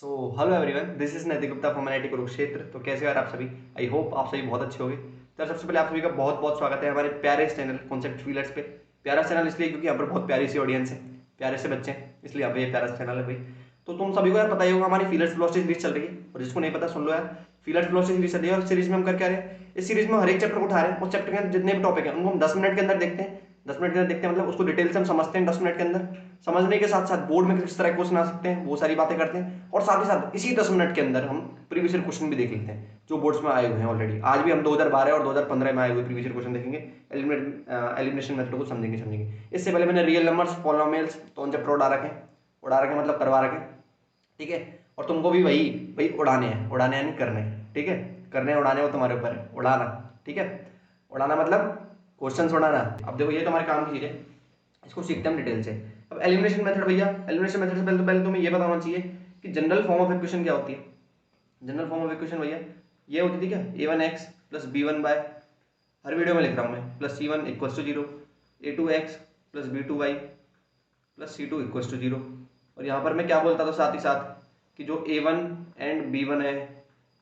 Hello everyone, this is नैतिक Gupta from IIT Kurukshetra. तो कैसे हो यार आप सभी? आई होप आप सभी बहुत अच्छे होंगे। तो सबसे पहले आप सभी का बहुत बहुत स्वागत है हमारे प्यारे चैनल कॉन्सेप्ट फीलर्स पे। प्यारा चैनल इसलिए क्योंकि यहाँ पर बहुत प्यारी सी ऑडियंस है, प्यारे से बच्चे हैं, इसलिए यहाँ पे ये प्यारा चैनल है भाई। तो तुम सभी को यार पता ही होगा हमारी फीलर्स वेलोसिटी सीरीज चल रही है, और जिसको नहीं पता सुन लो यार। फीलर्स वेलोसिटी सीरीज चल रही है और सीरीज में हम कर क्या रहे हैं, इस सीरीज में हर एक चैप्टर को उठा रहे हैं। उस चैप्टर के अंदर जितने भी टॉपिक हैं उनको हम 10 मिनट के अंदर देखते हैं। 10 मिनट के अंदर देखते हैं मतलब उसको डिटेल से हम समझते हैं 10 मिनट के अंदर। समझने के साथ साथ बोर्ड में किस तरह क्वेश्चन आ सकते हैं वो सारी बातें करते हैं, और साथ ही साथ इसी 10 मिनट के अंदर हम प्रीवियस ईयर क्वेश्चन भी देख लेते हैं जो बोर्ड्स में आए हुए हैं ऑलरेडी। आज भी हम 2012 और 2015 में आए हुए प्रीवियस ईयर क्वेश्चन देखेंगे, एलिमिनेशन मेथड को समझेंगे। इससे पहले मैंने रियल नंबर्स, पॉलिनोमियल्स तो चैप्टर उड़ा रखे मतलब करवा रखे, ठीक है। और तुमको भी वही भाई उड़ाने हैं, उड़ाने यानी करने, ठीक है। करने उड़ाने वो तुम्हारे ऊपर है, उड़ाना, ठीक है। उड़ाना मतलब क्वेश्चन उड़ाना। अब देखो ये तुम्हारे काम की चीज है, इसको सीखते हैं हम डिटेल से। अब एलिमिनेशन मेथड भैया, एलिमिनेशन मेथड से पहले तुम्हें ये बताना चाहिए कि जनरल फॉर्म ऑफ इक्वेशन क्या होती है। जनरल फॉर्म ऑफ इक्वेशन भैया ये होती थी क्या, a1x प्लस b1 बाय, हर वीडियो में लिख रहा हूँ मैं, plus c1 equals to zero, a2x plus b2y plus c2 equals to zero. और यहाँ पर मैं क्या बोलता था साथ ही साथ कि जो a1 एंड b1 है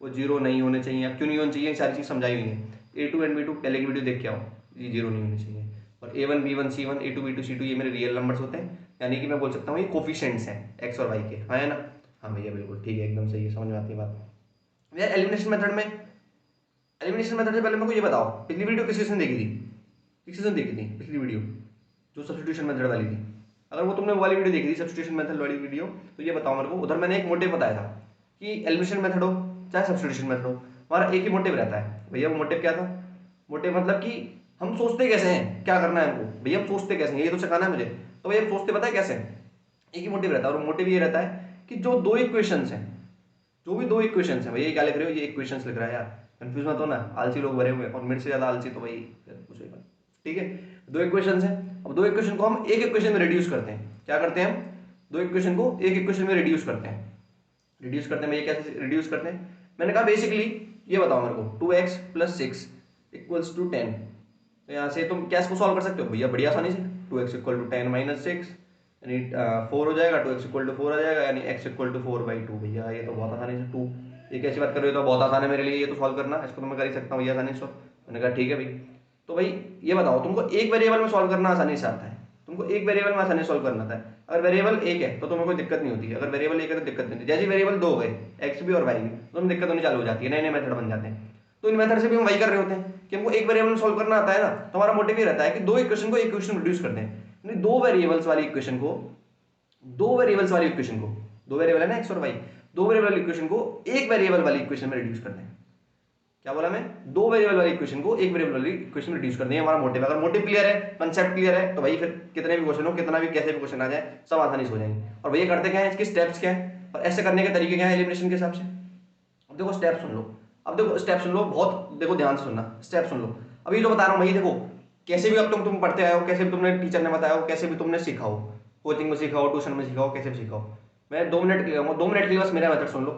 वो जीरो नहीं होने चाहिए। अब क्यों नहीं होने चाहिए, ये सारी चीज़ समझाई हुई है। a2 एंड b2 पहले की वीडियो देख के आओ, ये जीरो नहीं होने चाहिए। और a1 b1 c1 a2 b2 c2 ये मेरे रियल नंबर्स होते हैं, यानी कि मैं बोल सकता हूँ ये कोफिशिएंट्स हैं x और y के, हाँ है ना। हाँ भैया बिल्कुल ठीक है, एकदम सही है, समझ में आती है बात। भैया एलिमिनेशन मेथड में, एलिमिनेशन मेथड से पहले मेरे को ये बताओ, पिछली वीडियो किस किसने देखी थी? किस किसने देखी थी पिछली वीडियो जो सब्स्टिट्यूशन मेथड वाली थी? अगर वो तुमने वो वाली वीडियो देखी थी सब्स्टिट्यूशन मेथड वाली वीडियो, तो ये बताओ मेरे को। उधर मैंने एक मोटिव बताया था कि एलिमिनेशन मेथड हो चाहे सब्स्टिट्यूशन मेथड हो, हमारा एक ही मोटिव रहता है भैया। वो मोटिव क्या था? मोटिव मतलब कि हम सोचते कैसे हैं, क्या करना है हमको भैया, हम सोचते कैसे हैं ये तो सिखाना है मुझे। तो भैया हम सोचते पता है कैसे हैं? एक ही मोटिव रहता है, और मोटिव ये रहता है कि जो दो इक्वेशंस हैं, जो भी दो इक्वेशंस हैं, भैया ये क्या लिख रहे हो, ये इक्वेशंस लिख रहा है यार, कंफ्यूज मत होना, आलसी लोग भरे हुए हैं और मेरे से ज्यादा आलसी तो भाई कुछ नहीं। ठीक है, दो इक्वेशंस हैं, अब दो इक्वेशन को हम एक इक्वेशन में रिड्यूस करते हैं। क्या करते हैं हम? दो इक्वेशन को एक इक्वेशन में रिड्यूस करते हैं। रिड्यूस करते हैं भैया, कैसे रिड्यूस करते हैं? मैंने कहा बेसिकली ये बताओ मेरे को, 2x प्लस 6 इक्वल्स टू 10। तो यहाँ से तुम क्या इसको सॉल्व कर सकते हो भैया बड़ी आसानी से। 2x इक्वल टू 10 माइनस 6 यानी 4 हो जाएगा, 2x इक्वल टू 4 आ जाएगा, यानी x इक्वल टू 4/2। भैया ये तो बहुत आसानी से 2, ये कैसी बात कर रहे हो, तो बहुत आसान है मेरे लिए ये तो सॉल्व करना, इसको तो मैं कर ही सकता हूँ भैया आसानी से। मैंने कहा ठीक है भाई। तो भाई ये बताओ, तुमको एक वेरिएबल में सॉल्व करना आसानी से आता है, तुमको एक वेरिएबल में आसानी से सॉल्व करना था। अगर वेरिएबल एक है तो तुम्हें कोई दिक्कत नहीं होती है, अगर वेरिएबल एक है तो दिक्कत नहीं होती। जैसे वेरिएबल दो हो गए, एक्स भी और वाई भी, तो तुम्हें दिक्कत होनी चालू हो जाती है, नए नए मेथड बन जाते हैं। तो इन मेथड से भी हम वही कर रहे होते हैं कि हमको एक वेरिएबल में सॉल्व करना आता है ना, तो हमारा मोटिव ये रहता है कि दो इक्वेशन को एक इक्वेशन में रिड्यूस करते हैं। यानी दो वेरिएबल्स वाली इक्वेशन को, दो वेरिएबल्स वाली इक्वेशन को, दो वेरिएबल है ना एक्स और वाई, दो वेरिएबल इक्वेशन को एक वेरिएबल वाली इक्वेशन में रिड्यूस करते हैं। क्या बोला मैं? दो वेरिएबल वाली इक्वेशन को एक वेरिएबल वाली इक्वेशन में रिड्यूस करनी है, हमारा मोटिव। अगर मोटिव क्लियर है, कंसेप्ट क्लियर है, तो भाई फिर कितने भी क्वेश्चन हो, कितना भी कैसे भी क्वेश्चन आ जाए, सब आसानी से हो जाएंगे। और भैया करते क्या है, इसके स्टेप्स क्या है और ऐसे करने के तरीके क्या है एलिमिनेशन के हिसाब से। अब देखो स्टेप सुन लो, अब देखो स्टेप सुन लो, बहुत देखो ध्यान से सुनना, स्टेप सुन लो। अभी जो बता रहा हूँ भाई देखो, कैसे भी अब तुम पढ़ते आए हो, कैसे भी तुमने टीचर ने बताया हो, कैसे भी तुमने सीखा हो, कोचिंग में सीखा हो, ट्यूशन में सीखा हो, कैसे भी सीखा हो, मैं 2 मिनट के लिए 2 मिनट के लिए बस मेरा मेथड सुन लो,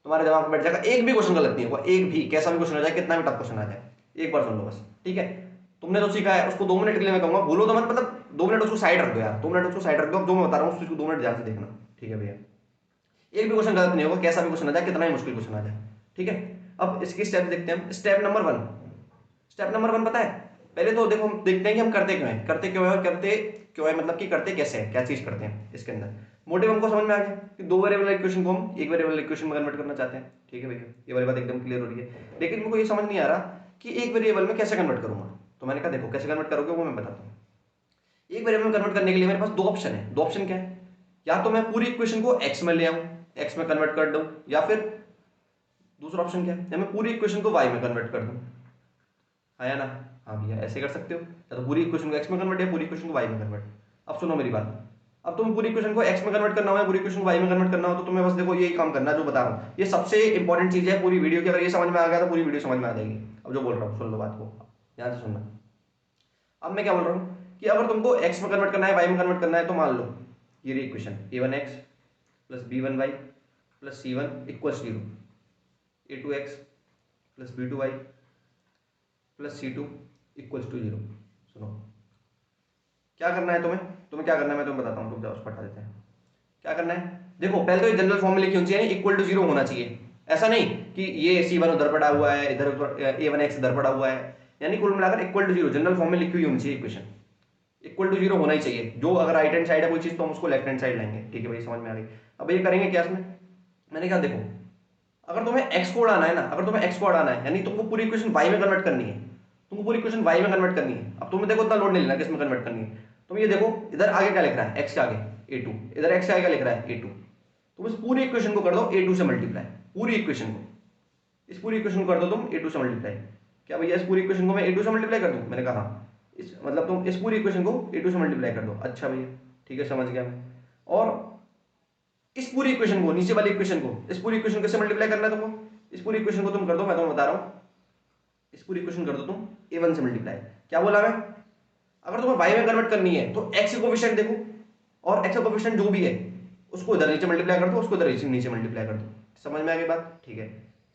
तुम्हारे दिमाग में बैठ जाएगा। एक भी क्वेश्चन गलत नहीं होगा, एक भी, कैसा भी क्वेश्चन आ जाए, कितना भी टफ क्वेश्चन आ जाए, एक बार सुन लो बस, ठीक है। तुमने जो सीखा है उसको 2 मिनट के लिए मैं कहूंगा, भूलो तो मत, मतलब 2 मिनट उसको साइड रख दो यार, 2 मिनट उसको साइड रख दो। जो मैं बता रहा हूँ उसको 2 मिनट ध्यान से देखना, ठीक है भैया। एक भी क्वेश्चन गलत नहीं होगा, कैसा भी क्वेश्चन आ जाए, कितना ही मुश्किल क्वेश्चन आ जाए, ठीक है। अब इसकी स्टेप देखते हैं हम। स्टेप नंबर 1, स्टेप नंबर 1 पता है? पहले तो देखो हम देखते हैं कि हम करते क्यों हैं, करते क्यों है, और करते क्यों है मतलब कि करते कैसे हैं, क्या चीज करते हैं इसके अंदर। मोटिव हमको समझ में आ गया कि दो वेरिएबल इक्वेशन को हम एक वेरिएबल इक्वेशन में कन्वर्ट करना चाहते हैं, ठीक है भैया, ये वाली बात एकदम क्लियर हो रही है। लेकिन मेरे को ये समझ नहीं आ रहा कि एक वेरिएबल में कैसे कन्वर्ट करूंगा। तो मैंने कहा देखो कैसे कन्वर्ट करोगे वो मैं बताता हूँ। एक वेरिएबल में कन्वर्ट करने के लिए मेरे पास दो ऑप्शन है। दो ऑप्शन क्या है? या तो मैं पूरी इक्वेशन को एक्स में ले आऊं, एक्स में कन्वर्ट कर दूं, या फिर दूसरा ऑप्शन क्या है, या मैं पूरी इक्वेशन को वाई में कन्वर्ट कर दूं, हाँ या ना? हाँ भैया ऐसे कर सकते हो, या तो पूरी इक्वेशन को एक्स में कन्वर्ट या पूरी इक्वेशन को वाई में कन्वर्ट। अब सुनो मेरी बात, अब तुम पूरी इक्वेशन को एक्स में कन्वर्ट करना हो या पूरी इक्वेशन को वाई में कन्वर्ट करना हो, तो तुम्हें बस देखो यही काम करना है जो बता रहा हूँ। ये सबसे इंपॉर्टेंट चीज है पूरी वीडियो की, अगर ये समझ में आ गया तो पूरी वीडियो समझ में आ जाएगी। अब जो बोल रहा हूँ सुन लो बात को, ध्यान से सुनना। अब मैं क्या बोल रहा हूँ कि अगर तुमको एक्स में कन्वर्ट करना है, वाई में कन्वर्ट करना है, तो मान लो ये रही equation, a1x plus b1y plus c1 equals 0, a2x plus b2y plus c2 equals to 0। सुनो क्या करना है तुम्हें, तुम्हें क्या करना है मैं तुम्हें बताता हूँ, तुम जाओ उसको हटा देते हैं। क्या करना है, देखो पहले तो ये जनरल फॉर्म में लिखी होनी चाहिए, इक्वल टू 0 होना चाहिए। ऐसा नहीं कि ये C1 उधर पड़ा हुआ है, इधर A1x इधर पड़ा हुआ है, यानी कुल मिलाकर इक्वल टू 0 जनरल फॉर्म में लिखी हुई होनी चाहिए इक्वेशन। इक्वल टू 0 होना ही चाहिए। जो अगर राइट हैंड साइड है कोई चीज तो हम उसको लेफ्ट हैंड साइड लाएंगे। ठीक है भाई, समझ में आ गई। अब ये करेंगे क्या इसमें, मैंने कहा देखो अगर तुम्हें x को उड़ाना है ना, अगर तुम्हें x को उड़ाना है यानी तुमको पूरी इक्वेशन y में कन्वर्ट करनी है, तुमको पूरी इक्वेशन y में कन्वर्ट करनी है। अब तुम्हें देखो इतना लोड नहीं लेना किस में कन्वर्ट करनी है। तुम ये देखो इधर आगे क्या लिख रहा है, x के आगे a2, इधर x के आगे क्या लिख रहा है a2। तुम इस पूरी इक्वेशन को कर दो a2 से मल्टीप्लाई, पूरी इक्वेशन को, इस पूरी इक्वेशन को कर दो तुम a2 से मल्टीप्लाई। क्या भैया इस पूरी इक्वेशन को मैं a2 से मल्टीप्लाई कर दूं, मैंने कहा हाँ, इस मतलब तुम इस पूरी इक्वेशन को a2 से मल्टीप्लाई कर दो। अच्छा भैया ठीक है, समझ गया मैं। और इस पूरी इक्वेशन को, नीचे वाली इक्वेशन को, इस पूरी इक्वेशन को कैसे मल्टीप्लाई करना है तुमको, इस पूरी इक्वेशन को तुम कर दो, मैं तुम्हें बता रहा हूं, इस पूरी इक्वेशन कर दो तुम a1 से मल्टीप्लाई। क्या बोला मैं, अगर तुम्हें y में कन्वर्ट करनी है तो x कोएफिशिएंट देखो, और x का कोएफिशिएंट जो भी है उसको इधर नीचे मल्टीप्लाई कर दो, उसको इधर नीचे मल्टीप्लाई कर दो। समझ में आ गई बात, ठीक है,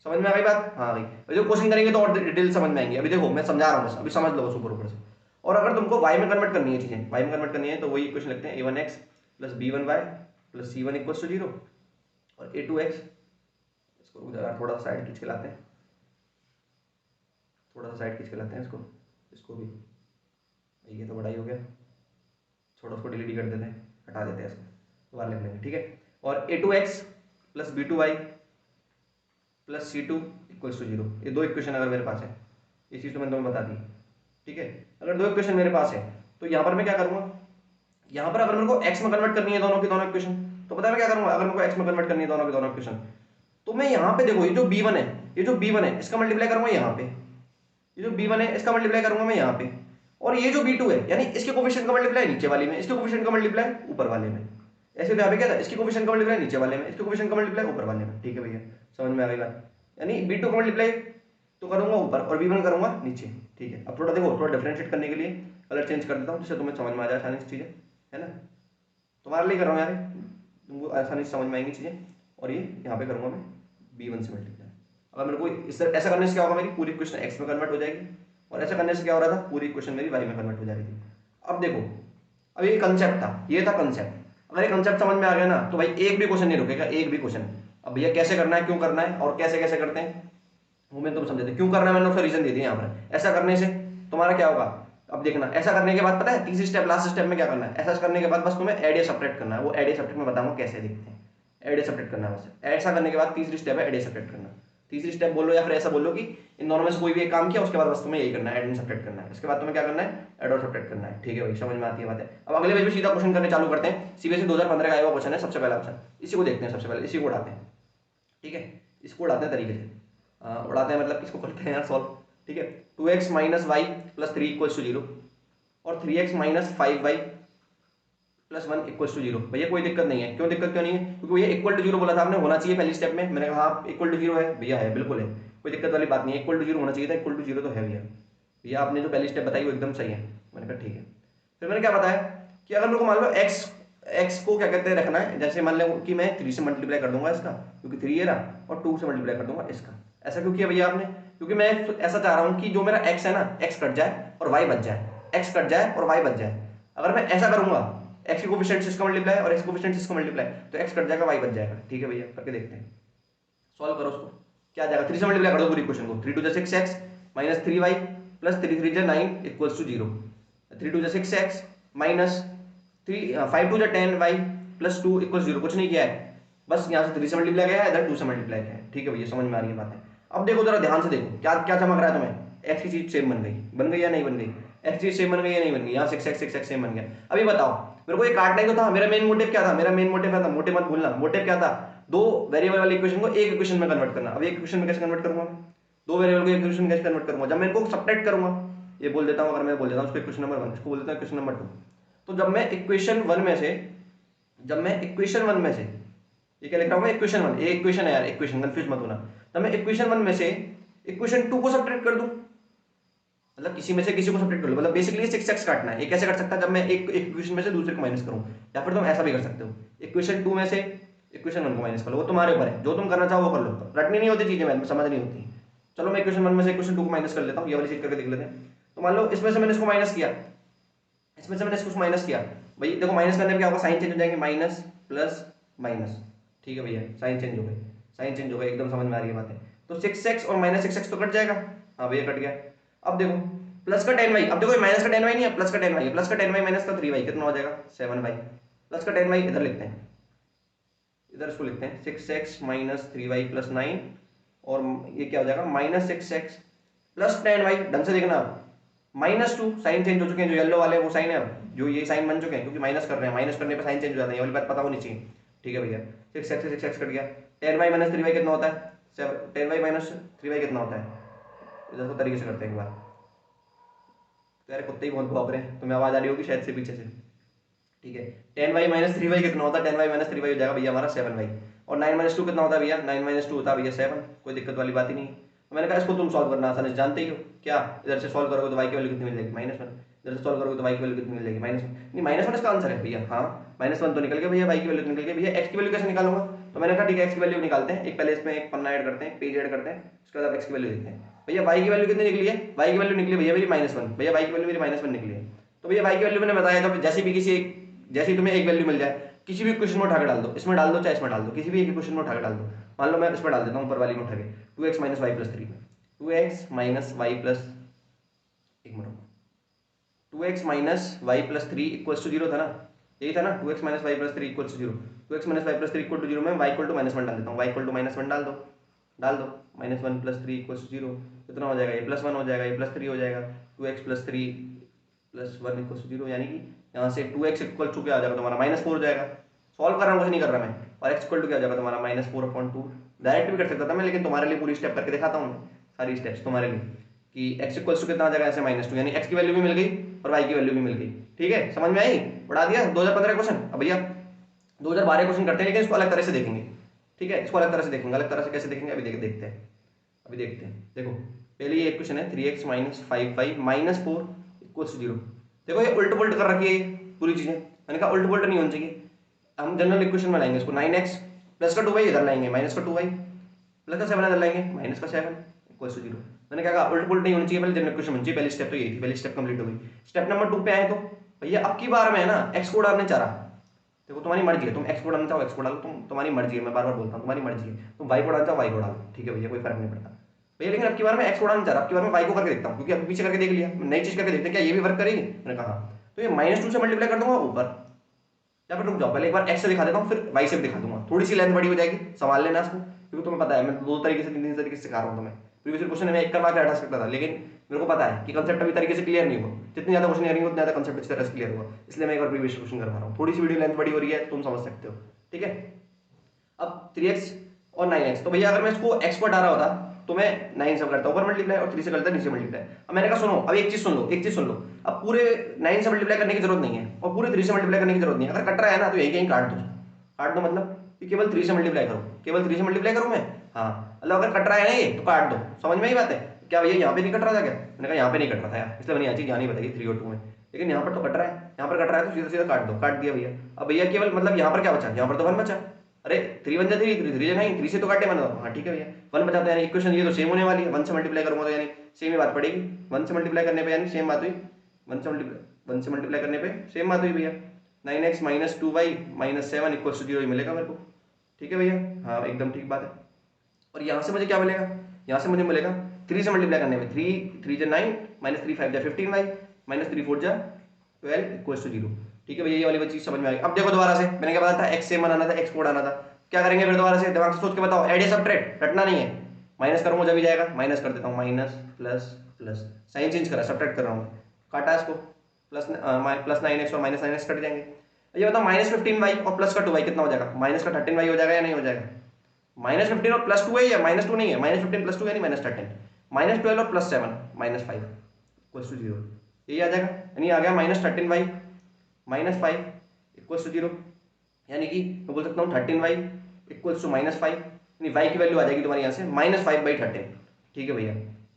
समझ में आ गई बात। हाँ भाई, जो क्वेश्चन करेंगे तो और डिटेल समझ में आएंगे। अभी देखो मैं समझा रहा हूँ बस, अभी समझ लो बस ऊपर ऊपर से। और अगर तुमको y में कन्वर्ट करनी है चीजें, y में कन्वर्ट करनी है तो वही इक्वेशन लिखते हैं a1x plus b1y plus c1 equals to 0 और a2x, इसको थोड़ा सा साइड खींच के लाते हैं, थोड़ा सा साइड खींच के लाते हैं इसको, इसको भी, ये तो बड़ा ही हो गया, छोड़ो उसको डिलीट कर देते हैं, हटा देते हैं इसको, दोबारा लिख लेंगे। ठीक है, और a2x plus b2y plus c2 equals to 0। ये दो इक्वेशन अगर मेरे पास है, ये चीज़ तो मैंने तुम्हें बता दी। ठीक है, अगर दो इक्वेशन मेरे पास है तो यहाँ पर मैं क्या करूँगा, यहाँ पर अगर मेरे को x में कन्वर्ट करनी है दोनों की दोनों इक्वेशन, तो पता है मैं क्या करूँगा, अगर मेरे को x में कन्वर्ट करनी है दोनों की दोनों इक्वेशन, तो मैं यहाँ पे देखो ये जो b1 है, ये जो b1 है इसका मल्टीप्लाई करूँगा यहाँ पे, ये जो b1 है इसका मल्टीप्लाई करूँगा मैं यहाँ पे, और ये जो b2 है यानी इसके कोएफिशिएंट का मल्टीप्लाई नीचे वाले में, इसके कोएफिशिएंट का मल्टीप्लाई ऊपर वाले में। ऐसे तो यहाँ पे क्या था, इसके कोएफिशिएंट का मल्टीप्लाई नीचे वाले में, इसके कोएफिशिएंट का मल्टीप्लाई ऊपर वाले में। ठीक है भैया, समझ में आ गई बात। यानी b2 का मल्टीप्लाई तो करूंगा ऊपर और b1 करूंगा नीचे। ठीक है, अब थोड़ा देखो, थोड़ा डिफरेंशिएट करने के लिए कलर चेंज कर देता हूँ जिससे तुम्हें समझ में आ जाए आसानी से चीज़ें, है ना। तुम्हारे लिए कर रहा हूँ यार, तुमको आसानी से समझ में आएंगी चीज़ें। और ये यहाँ पे करूँगा मैं b1 से मल्टीप्लाई। अगर मेरे को इस ऐसा करने से क्या होगा, मेरी पूरी इक्वेशन x में कन्वर्ट हो जाएगी, और ऐसा करने से क्या हो रहा था, पूरी इक्वेशन मेरी y में कन्वर्ट हो जा रही थी। अब देखो, अब ये कंसेप्ट था, ये था कंसेप्ट। अगर ये कंसेप्ट समझ में आ गया ना तो भाई एक भी क्वेश्चन नहीं रुकेगा, एक भी क्वेश्चन। अब भैया कैसे करना है, क्यों करना है और कैसे कैसे करते हैं वो मैं तुम समझे थे, क्यों करना है मैंने उसका रीजन दे दिया यहाँ पर। ऐसा करने से तुम्हारा क्या होगा, अब देखना, ऐसा करने के बाद पता है तीसरी स्टेप, लास्ट स्टेप में क्या करना है, ऐसा करने के बाद बस तुम्हें एड या सब्ट्रैक्ट करना है। वो एड या सब्ट्रैक्ट में बताऊंगा कैसे दिखते हैं, एड या सब्ट्रैक्ट करना है बस। ऐसा करने के बाद तीसरी स्टेप है एड या सब्ट्रैक्ट करना। तीसरी स्टेप बोलो या फिर ऐसा बोलो कि इन दोनों में से कोई भी एक काम किया उसके बाद बस तुम्हें यही करना है, एड एंड सब्ट्रैक्ट करना है। इसके बाद तुम्हें क्या करना है, एड और सब्ट्रैक्ट करना है। ठीक है भाई, समझ में आती है बात है। अब अगले पेज में सीधा क्वेश्चन करने चालू करते हैं। सीबीएसई 2015 का आया हुआ क्वेश्चन है, सबसे पहला क्वेश्चन इसी को देखते हैं, सबसे पहले इसी को उड़ाते हैं। ठीक है, इसको उड़ाते हैं तरीके से, उड़ाते हैं मतलब इसको करते हैं यार सॉल्व। ठीक है, 2x minus Y plus 3 equals to 0 और 3x minus 5y plus 1 equals to 0। भैया कोई दिक्कत नहीं है, क्यों दिक्कत क्यों नहीं है, क्योंकि भैया इक्वल टू 0 बोला था आपने, होना चाहिए पहली स्टेप में। मैंने कहा हाँ इक्वल टू 0 है भैया, है बिल्कुल है, कोई दिक्कत वाली बात नहीं है, इक्वल टू 0 होना चाहिए था, इक्वल टू 0 तो है भैया। भैया आपने जो पहली स्टेप बताई वो एकदम सही है। मैंने कहा ठीक है, फिर मैंने क्या बताया कि अगर मेरे को मान लो x को क्या कहते हैं रखना है, जैसे मान लो कि मैं 3 से मल्टीप्लाई कर दूंगा इसका, क्योंकि 3 ये रहा, और 2 से मल्टीप्लाई कर दूंगा इसका। ऐसा क्यों किया भैया आपने, क्योंकि मैं ऐसा चाह रहा हूँ कि जो मेरा x है ना, x कट जाए और y बच जाए, x कट जाए और y बच जाए। अगर मैं ऐसा करूंगा, x के कोएफिशिएंट से इसका मल्टीप्लाई और x कोएफिशिएंट से इसका मल्टीप्लाई, तो x कट जाएगा y बच जाएगा। ठीक है भैया, करके देखते हैं, सॉल्व करो उसको, क्या जाएगा, 3 से मल्टीप्लाई कर दो पूरी इक्वेशन को, 3 2 6x minus 3y plus 3 3 9 equals to 0, 3 2 6x minus 5 2 10y plus 2 equals 0। कुछ नहीं किया है, बस यहाँ से 3 से मल्टीप्लाई किया है, इधर 2 से मल्टीप्लाई किया है। ठीक है भैया, समझ में आ रही है बात है। अब देखो जरा ध्यान से देखो, क्या क्या चमक रहा है तुम्हें, x की चीज सेम बन गई या नहीं बन गई, x की सेम बन गई या नहीं बन गई, यहाँ 6x सेम बन गया। अभी बताओ मेरे को ये काटना ही तो था, मेरा मेन मोटिव क्या था, मेरा मेन मोटिव क्या था, मोटिव मत भूलना, मोटिव क्या था, दो वेरिएबल वाली इक्वेशन को एक इक्वेशन में कन्वर्ट करना। अब एक इक्वेशन में कैसे कन्वर्ट करूंगा, दो वेरिएबल को एक इक्वेशन में कैसे कन्वर्ट करूंगा, जब मैं इनको सब्ट्रैक्ट करूंगा, ये बोल देता हूं, अगर मैं बोल देता हूं उसको इक्वेशन नंबर 1, इसको बोल देता हूं इक्वेशन नंबर 2, तो जब मैं इक्वेशन 1 में से, ये क्या लिख रहा हूं मैं, इक्वेशन 1, ये इक्वेशन है यार, इक्वेशन कंफ्यूज मत होना, जब मैं इक्वेशन 1 में से इक्वेशन 2 को सब्ट्रैक्ट कर दूं, मतलब किसी में से किसी को सब्ट्रैक्ट कर लो, मतलब बेसिकली 6x काटना है। ये कैसे कट सकता है, जब मैं एक इक्वेशन में से दूसरे को माइनस करूं, या फिर तुम ऐसा भी कर सकते हो, इक्वेशन 2 में से इक्वेशन 1 को माइनस कर लो, वो तुम्हारे ऊपर है, जो तुम करना चाहो वो कर लो, रटनी नहीं होती चीजें, मैं समझ नहीं होती। चलो मैं इक्वेशन 1 में से इक्वेशन 2 को माइनस कर लेता हूं, ये वाली चीज करके देख लेते हैं। तो मान लो इसमें से मैंने इसको माइनस किया, इसमें से मैंने इसको माइनस किया, भाई देखो माइनस करने पे क्या होगा, साइन चेंज हो जाएंगे, माइनस प्लस माइनस, ठीक है भैया, साइन चेंज हो गई, साइन चेंज हो गई, एकदम समझ में आ रही है बातें। तो 6x और -6x तो कट जाएगा, हाँ भैया कट गया। अब देखो प्लस का 10y, अब देखो माइनस का 10y नहीं है, प्लस का 10y है, प्लस का 10y माइनस का 3y कितना हो जाएगा 7y, प्लस का 10y इधर लिखते हैं, इधर इसको लिखते हैं 6x माइनस 3y प्लस 9, और ये क्या हो जाएगा -6x प्लस 10y। ढंग से देखना आप, -2 साइन चेंज हो चुके हैं, जो येलो वाले वो साइन है, अब जो ये साइन बन चुके हैं क्योंकि माइनस कर रहे हैं, माइनस करने पे साइन चेंज हो जाता है, ये वाली बात पता होनी चाहिए। ठीक है भैया, 6x से 6x कट गया, 10y माइनस 3y कितना होता है 10y माइनस 3y कितना होता है, इधर को तरीके से करते हैं एक बार। तो यार कुत्ते ही बहुत भौंक रहे हैं, तुम्हें आवाज आ रही होगी शायद से पीछे से। ठीक है, 10y माइनस 3y कितना होता है, 10y माइनस 3y हो जाएगा भैया हमारा 7y, और 9 माइनस 2 कितना होता है भैया, 9 माइनस 2 होता है भैया 7, कोई दिक्कत वाली बात ही नहीं है। तो मैंने कहा इसको तुम सॉल्व करना आसानी से जानते ही हो, क्या इधर से सॉल्व करोगे तो y की वैल्यू कितनी मिल जाएगी -1, इधर से सॉल्व करोगे तो y की वैल्यू कितनी मिल जाएगी -1, नहीं -1 इसका आंसर है भैया, हाँ -1 तो निकल गया भैया, y की वैल्यू निकल गई भैया, x की वैल्यू कैसे निकालूंगा, तो मैंने कहा ठीक है x की वैल्यू निकालते हैं, एक पहले इसमें एक पन्ना ऐड करते हैं, पेज ऐड करते हैं, उसके बाद x की वैल्यू देखते हैं। भैया y की वैल्यू कितनी निकली है, y की वैल्यू निकली भैया मेरी -1, भैया y की वैल्यू मेरी -1 निकली है। तो भैया y की वैल्यू मैंने बताया था, जैसे भी किसी एक, जैसे ही तुम्हें एक वैल्यू मिल जाए किसी भी क्वेश्चन में उठा के डाल दो, इसमें डाल दो चाहे इसमें डाल दो, किसी भी एक क्वेश्चन में उठा के डाल दो। मान लो मैं इसमें डाल देता हूँ ऊपर वाली में उठा के 2x minus Y plus 3, 2x minus Y plus, एक minute, 2x minus Y plus 3 equals to 0 था ना, यही था ना, 2x minus Y plus 3 equals to 0, 2x minus Y plus 3 equal to 0 में y इक्वल टू -1 डाल देता हूँ, y इक्वल टू -1 डाल दो, डाल दो, -1 प्लस 3 इक्वल्स टू 0, कितना हो जाएगा, ये +1 हो जाएगा, ये +3 हो जाएगा, 2x plus 3 plus 1 equals to 0, यानी कि यहाँ से 2x इक्वल टू क्या आ जाएगा तुम्हारा -4 हो जाएगा, सॉल्व कर रहा हूँ कुछ नहीं कर रहा मैं, और x इक्वल टू क्या हो जाएगा तुम्हारा -4/2, डायरेक्ट भी कर सकता था मैं, लेकिन तुम्हारे लिए पूरी स्टेप करके दिखाता हूँ, सारी स्टेप्स तुम्हारे लिए, कि x इक्वल्स टू कितना आ जाएगा ऐसे -2, यानी x की वैल्यू भी मिल गई और y की वैल्यू भी मिल गई। ठीक है, समझ में आई, बढ़ा दिया 2015 क्वेश्चन। अब भैया 2012 क्वेश्चन करते हैं, लेकिन इसको अलग तरह से देखेंगे। ठीक है, इसको अलग तरह से देखेंगे, अलग तरह से कैसे देखेंगे अभी देखते हैं, अभी देखते हैं। देखो पहले ये एक क्वेश्चन है 3x minus 5y minus 4 equals 0, देखो ये उल्ट पुल्ट कर रखी है पूरी चीजें, मैंने कहा उल्ट पुल्ट नहीं होनी चाहिए, हम जनरल इक्वेशन में लाएंगे इसको, 9x प्लस का 2y इधर लाएंगे, माइनस का 2y प्लस का 7 इधर लाएंगे, माइनस का 7 इक्वल्स टू 0। मैंने कहा उल्ट पुल्ट नहीं होनी चाहिए, पहले जनरल इक्वेशन होनी चाहिए, पहली स्टेप तो यही थी, पहली स्टेप कंप्लीट हो गई। स्टेप नंबर 2 पे आए तो भैया अब की बार में है ना x को डालने चाह रहा, देखो तुम्हारी मर्जी है, तुम x को डालना चाहो x को डालो, तुम्हारी मर्जी है, मैं बार बार बोलता हूँ तुम्हारी मर्जी है, तुम y को डालना चाहो y को डालो, ठीक है भैया कोई फर्क नहीं पड़ता भैया, लेकिन अब की बार में x को डालना चाह रहा, अब की बार में y को करके देखता हूँ, क्योंकि अभी पीछे करके देख लिया, नई चीज करके देखते हैं क्या ये भी वर्क करेगी, मैंने कहा तो ये -2 से मल्टीप्लाई कर दूंगा ऊपर, या फिर रुक जाओ पहले एक बार x से दिखा देता हूँ फिर y से भी दिखा दूंगा, थोड़ी सी लेंथ बड़ी हो जाएगी, संभाल लेना इसको, क्योंकि तुम्हें पता है मैं दो तरीके से तीन तरीके से सिखा रहा हूँ तुम्हें, प्रीवियस क्वेश्चन में एक करवा के हटा सकता था, लेकिन मेरे को पता है कि कंसेप्ट अभी तरीके से क्लियर नहीं हुआ, जितनी ज्यादा क्वेश्चन करेंगे उतना ज्यादा कंसेप्ट अच्छी तरह से क्लियर हुआ, इसलिए मैं एक बार प्रीवियस क्वेश्चन करवा रहा हूँ, थोड़ी सी वीडियो लेंथ बड़ी हो रही है तुम समझ सकते हो। ठीक है, अब 3x और 9x, तो भैया अगर मैं इसको x को हटा रहा होता तो मैं 9 से करता ऊपर मल्टीप्लाई और 3 से करता नीचे मल्टीप्लाई। अब मैंने कहा सुनो अब एक चीज सुन लो, एक चीज सुन लो, अब पूरे 9 से मल्टीप्लाई करने की जरूरत नहीं है और पूरे 3 से मल्टीप्लाई करने की जरूरत नहीं है, अगर कट रहा है ना तो यही कहीं काट दो, काट दो मतलब कि केवल 3 से मल्टीप्लाई करो, केवल 3 से मल्टीप्लाई करूं मैं, हाँ मतलब अगर कट रहा है ना ये तो काट दो, समझ में ही बात है क्या भैया, यहाँ पे नहीं कट रहा था क्या, मैंने कहा यहाँ पे नहीं कट रहा था यार, इसलिए मैंने यहाँ चीज यहाँ नहीं बताई 3 और 2 में, लेकिन यहाँ पर तो कट रहा है, यहाँ पर कट रहा है तो सीधा सीधा काट दो, काट दिया भैया। अब भैया केवल मतलब यहाँ पर क्या बचा, यहाँ पर तो 1 बचा, अरे 3 1 जा 3 3 3 9, 3 से तो काटे मैंने, हाँ ठीक है भैया 1 बचा, तो यानी इक्वेशन ये तो सेम होने वाली है, 1 से मल्टीप्लाई करूंगा तो यानी सेम ही बात पड़ेगी, 1 से मल्टीप्लाई करने पे यानी सेम बात हुई, 1 से मल्टीप्लाई करने पे सेम बात हुई भैया, 9x minus 2y minus 7 equal to 0 ही मिलेगा मेरे को। ठीक है भैया, हाँ एकदम ठीक बात है। और यहाँ से मुझे क्या मिलेगा, यहाँ से मुझे मिलेगा 3 से मल्टीप्लाई करने पे 3 3 जा 9 माइनस 3 5 जा 15y माइनस 3 4 जा 12 इक्वल टू 0। ठीक है भैया, ये वाली चीज समझ में आ गई। अब देखो दोबारा से मैंने क्या बताया था, x सेम बनाना था, x कोड आना था, क्या करेंगे फिर दोबारा से दिमाग से सोच के बताओ, एड या सबट्रैक्ट, रटना नहीं है, माइनस करूंगा जब भी जाएगा, माइनस कर देता हूँ, minus plus plus, sign change करा सबट्रैक्ट कर रहा हूँ, काटा इसको, प्लस 9x और माइनस 9x कट जाएंगे। ये बताओ -15y और प्लस का 2y कितना हो जाएगा, माइनस का 13y हो जाएगा या नहीं हो जाएगा, -15 और प्लस 2 है या -2 नहीं है, -15 प्लस 2 यानी -13, -12 और प्लस 7 -5 इक्वल टू 0, यही आ जाएगा, यानी आ गया -13y -5 इक्वल्स टू 0, यानी कि मैं बोल सकता हूँ 13y इक्वल्स टू -5, यानी y की वैल्यू आ जाएगी तुम्हारी यहाँ से -5/13। ठीक है भैया,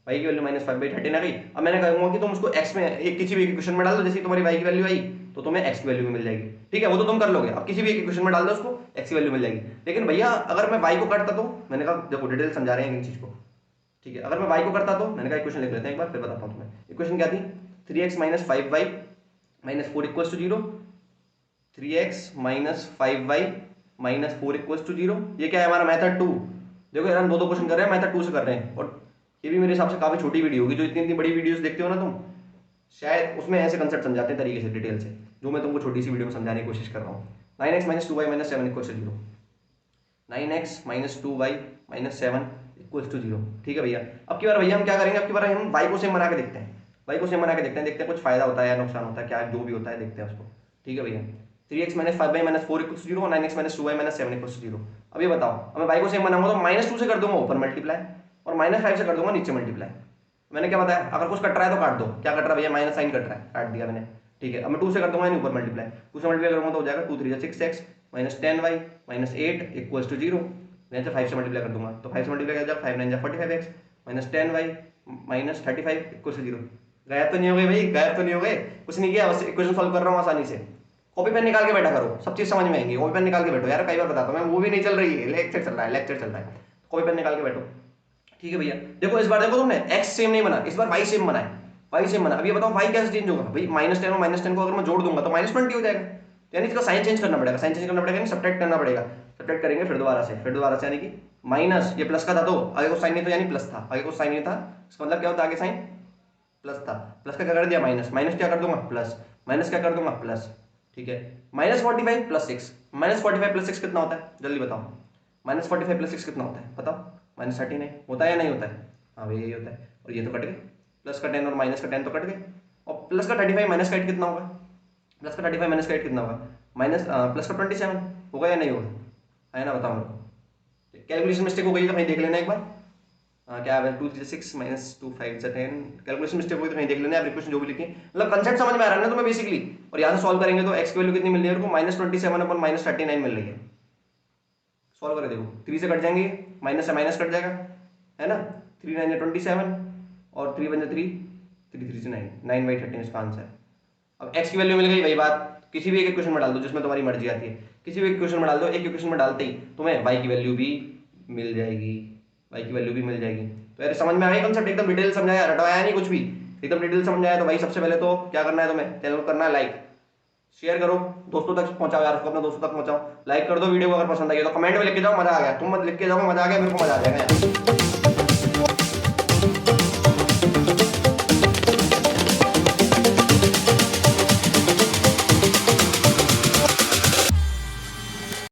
y की वैल्यू -5/13 आ गई। अब मैंने कहूँगा कि तुम उसको x में एक किसी भी इक्वेशन में डाल दो, जैसे तुम्हारी y की वैल्यू आई तो तुम्हें x की वैल्यू भी मिल जाएगी। ठीक है, वो तो तुम कर लोगे, अब किसी भी एक इक्वेशन में डाल दो उसको, x की वैल्यू मिल जाएगी। लेकिन भैया अगर मैं y को करता तो, मैंने कहा देखो डिटेल समझा रहे हैं इन चीज को, ठीक है, अगर मैं y को करता तो, मैंने कहा इक्वेशन लिख लेते हैं एक बार फिर बताता हूँ तुम्हें, इक्वेशन क्या थी, 3x - 5y - 4 equals to 0, 3x - 5y -4 equals to 0। ये क्या है हमारा मेथड 2। देखो यार हम दो क्वेश्चन कर रहे हैं, मेथड 2 से कर रहे हैं, और ये भी मेरे हिसाब से काफ़ी छोटी वीडियो होगी। जो इतनी इतनी बड़ी वीडियोस देखते हो ना तुम, शायद उसमें ऐसे कंसेप्ट समझाते हैं तरीके से, डिटेल से, जो मैं तुमको छोटी सी वीडियो में समझाने की कोशिश कर रहा हूँ। 9x - 2y - 7 equals to 0। 9x - 2y - 7 equals to 0। ठीक है भैया। अब की बार भैया हम क्या करेंगे, अब की बार हम y को सेम बना के देखते हैं। y को सेम बना के देखते हैं कुछ फायदा होता है या नुकसान होता है, क्या जो भी होता है देखते हैं उसको। ठीक है भैया। 3x - 5y - 4 इक्वल्स टू 0 और 9x - 2y - 7 इक्वल्स टू 0। अब ये बताओ, अब मैं y को सेम बनाऊंगा तो -2 से कर दूंगा ऊपर मल्टीप्लाई, और -5 से कर दूंगा नीचे मल्टीप्लाई। मैंने क्या बताया, अगर कुछ कट रहा है तो काट दो। क्या कट रहा है भैया, माइनस साइन कट रहा है, काट दिया मैंने। ठीक है, अब मैं 2 से कर दूंगा ऊपर मल्टीप्लाई, 2 से मल्टीप्लाई करूंगा तो हो जाएगा 2 3 6x - 10y - 8 इक्वल्स टू 0। मैं 5 से मल्टीप्लाई कर दूंगा तो 5 से मल्टीप्लाई कर जाएगा 5 9 45x - 10y - 35 इक्वल्स टू 0। गायब तो नहीं हो गए भाई, गायब तो नहीं हो गए, कुछ नहीं किया, बस इक्वेशन सॉल्व कर रहा हूँ आसानी से। कॉपी पेन निकाल के बैठा करो, सब चीज समझ में आएंगी। कॉपी पेन निकाल के बैठो यार, कई बार बताता हूँ मैं, वो भी नहीं चल रही है, लेक्चर चल रहा है, लेक्चर चल रहा है, कॉपी पेन निकाल के बैठो। ठीक है भैया। देखो इस बार देखो तुमने x सेम नहीं बना, इस बार y सेम बना है, y सेम बना। अब ये बताओ y कैसे चेंज होगा भाई, -10 और -10 को अगर मैं जोड़ दूंगा तो -20 हो जाएगा, तो यानी इसका साइन चेंज करना पड़ेगा, साइन चेंज करना पड़ेगा, यानी सब्ट्रैक्ट करना पड़ेगा। सब्ट्रैक्ट करेंगे फिर दोबारा से, यानी कि माइनस, ये प्लस का था तो आगे को साइन नहीं था, यानी प्लस था, आगे को साइन नहीं था, इसका मतलब क्या होता है, आगे साइन प्लस था, प्लस का क्या कर दिया माइनस, माइनस क्या कर दूंगा प्लस, माइनस क्या कर दूंगा प्लस। ठीक है। -45 + 6, -45 + 6 कितना होता है जल्दी बताओ, -45 + 6 कितना होता है बताओ, -39 होता है या नहीं होता है, हाँ भैया यही होता है। और ये तो कट गए, प्लस का 10 और माइनस का 10 तो कट गए, और प्लस का 35 माइनस का 8 कितना होगा, प्लस का 35 माइनस का 8 कितना होगा, माइनस प्लस का 27 होगा या नहीं होगा, है ना, बताओ मेरे को। कैलकुलेशन मिस्टेक हो गई तो कहीं देख लेना एक बार। क्या है 2 3 6 - 2 5 10, कैलकुलेशन मिस्टेक हुई तो कहीं देख लेना, आप इक्वेशन जो भी लिखी, मतलब कंसेप्ट समझ में आ रहा है ना तुम्हें बेसिकली। और यहाँ से सॉल्व करेंगे तो x की वैल्यू कितनी मिल रही है, -27/-39 मिल रही है। सॉल्व कर देखो, 3 से कट जाएंगे, माइनस से माइनस कट जाएगा, है ना, 3 9 27 और 3 1 3, 3 3 9, 9/13 इसका आंसर। अब x की वैल्यू मिल गई, वही बात, किसी भी एक इक्वेशन में डाल दो जिसमें तुम्हारी मर्जी आती है, किसी भी इक्वेशन में डाल दो, एक इक्वेशन में डालते ही तुम्हें y की वैल्यू भी मिल जाएगी, y की वैल्यू भी मिल जाएगी। तो यार समझ में आ गया कंसेप्ट, एकदम डिटेल समझाया, रटवाया नहीं कुछ भी, एकदम डिटेल समझाया। तो भाई सबसे पहले तो क्या करना है तुम्हें, चैनल को करना है लाइक, शेयर करो, दोस्तों तक पहुंचाओ यार, उसको अपने दोस्तों तक पहुंचाओ, लाइक कर दो वीडियो को, अगर पसंद आई तो कमेंट में लिख के जाओ मजा आ गया, तुम मत लिख के जाओ मजा आ गया, मेरे को मजा आ जाएगा यार।